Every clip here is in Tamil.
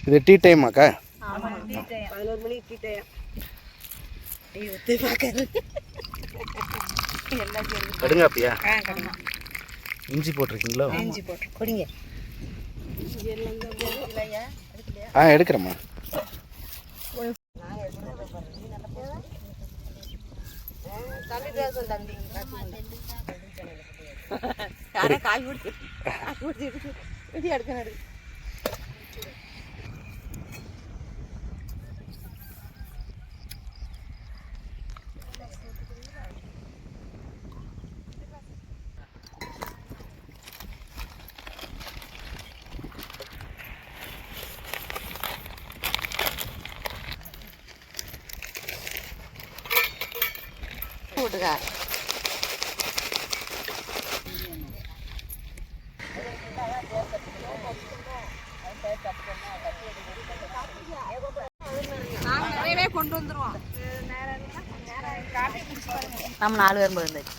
இது டீ டைமாக்கா? ஆமாம், டீ டைம். 11 மணிக்கு டீ டைம். டீ ஊற்றி பார்க்கறது எல்லாம் சரி. கடுங்காப்பியா? கடுங்க. இஞ்சி போட்டிருக்கீங்களோ? இஞ்சி போட்டு கொடுங்க. எடுக்கிறேம்மா. தம்பி பேசும் தம்பி. காய் பிடிச்சி எடுக்க போட்டுக்கா. கொண்டு வந்துருவோம். நம்ம 4 பேரும் போயிருந்தது.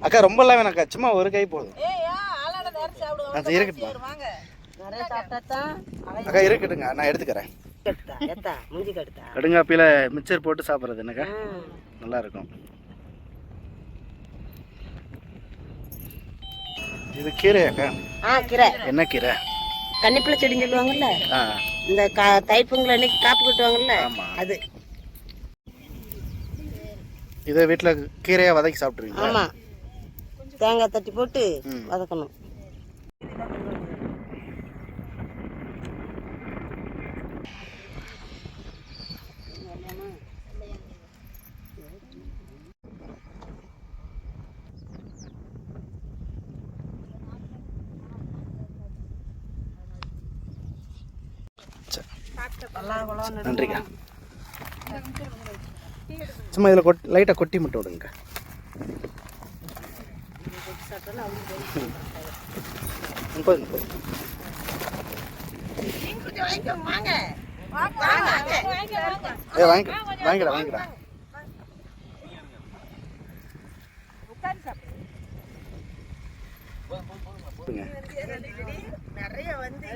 அக்கா ரொம்பலாம் வேணாக்கா, சும்மா ஒரு கை போதும். அது இருக்கட்டும் அக்கா, இருக்கட்டுங்க, நான் எடுத்துக்கிறேன். கடுங்காப்பியில் மிக்சர் போட்டு சாப்பிட்றது என்னக்கா நல்லா இருக்கும். இது கீரையாக்கா? கீரை. என்ன கீரை? கன்னிப்பிள்ளை செடின்னு சொல்லுவாங்கல்ல, இந்த தைப்பொங்கல் அன்னைக்கு காப்பு கட்டுவாங்கல்ல, அது. இதை வீட்டில் கீரையாக வதக்கி சாப்பிட்ருவீங்க? ஆமாம், தேங்காய் தட்டி போட்டு வதக்கணும். நன்றிக்கா. சும்மா இதில் லைட்டாக கொட்டி மட்டும் விடுங்க. வாங்கிக்கிறேன். நிறைய வந்து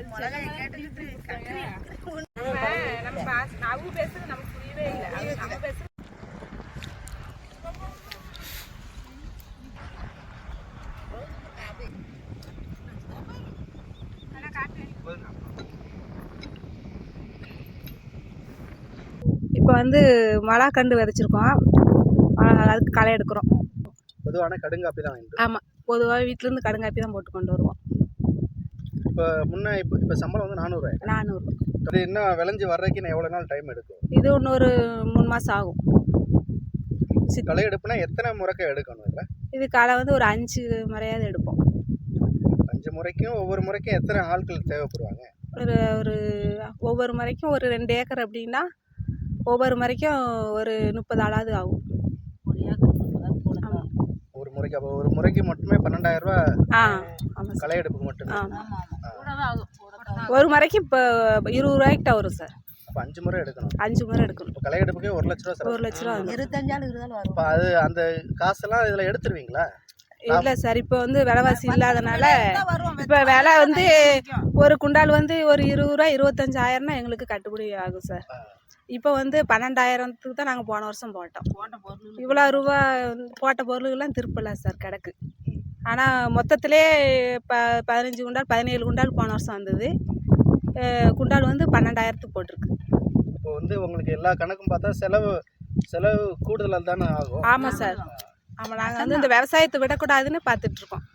இப்போ வந்து மலாக்கண்டு விதைச்சிருக்கோம், அதுக்கு களை எடுக்கிறோம். பொதுவான கடுங்காப்பி தான் வாங்கிட்டு. ஆமாம், பொதுவாக வீட்டிலேருந்து கடுங்காப்பி தான் போட்டு கொண்டு வருவோம். இப்போ இப்போ சம்பளம் வந்து 400. 400. அது இன்னும் விளைஞ்சி வர்றதுக்கு இன்னும் எவ்வளோ நாள் டைம் எடுக்கும்? இது இன்னொரு 3 மாதம் ஆகும். களை எடுப்புனா எத்தனை முறைக்கு எடுக்கணும்? இல்லை, இது களை வந்து ஒரு 5 முறையாவது எடுப்போம். 5 முறைக்கும் ஒவ்வொரு முறைக்கும் எத்தனை ஆட்கள் தேவைப்படுவாங்க? ஒரு ஒவ்வொரு முறைக்கும் ஒரு 2 ஏக்கர் அப்படின்னா ஒவ்வொரு முறைக்கும் ஒரு 30 ஆளாவது ஆகும். ஒரு முறைக்கு அப்போ ஒரு முறைக்கு மட்டுமே 12,000 ரூபா களை எடுப்புக்கு மட்டுமே. ஒரு முறைக்கு இப்போ 20 ரூபாய்க்கிட்ட வரும் சார். அப்போ 5 முறை எடுக்கணும். 5 முறை எடுக்கணும். இப்போ களை எடுப்புக்கே 1 லட்ச ரூபா சார். 1 லட்ச ரூபா. 25,000 வரும். இப்போ அது அந்த காசெல்லாம் இதில் எடுத்துருவீங்களா? இல்லை சார், இப்போ வந்து விலைவாசி இல்லாதனால இப்போ விலை வந்து ஒரு குண்டால் வந்து ஒரு 20 ரூபா 25,000னா எங்களுக்கு கட்டுப்படி ஆகும் சார். இப்போ வந்து 12,000த்துக்கு தான் நாங்கள் போன வருஷம் போட்டோம். இவ்வளோ ரூபா போட்ட பொருளுக்கெல்லாம் திருப்பல சார் கிடக்கு. ஆனால் மொத்தத்திலே 15 குண்டால் 17 குண்டால் போன வருஷம் வந்தது. குண்டால் வந்து 12,000த்துக்கு போட்டிருக்கு. இப்போ வந்து உங்களுக்கு எல்லா கணக்கும் பார்த்தா செலவு கூடுதலாக தானே ஆகும்? ஆமாம் சார். ஆமாம், நாங்கள் வந்து இந்த விவசாயத்தை விடக்கூடாதுன்னு பார்த்துட்ருக்கோம்.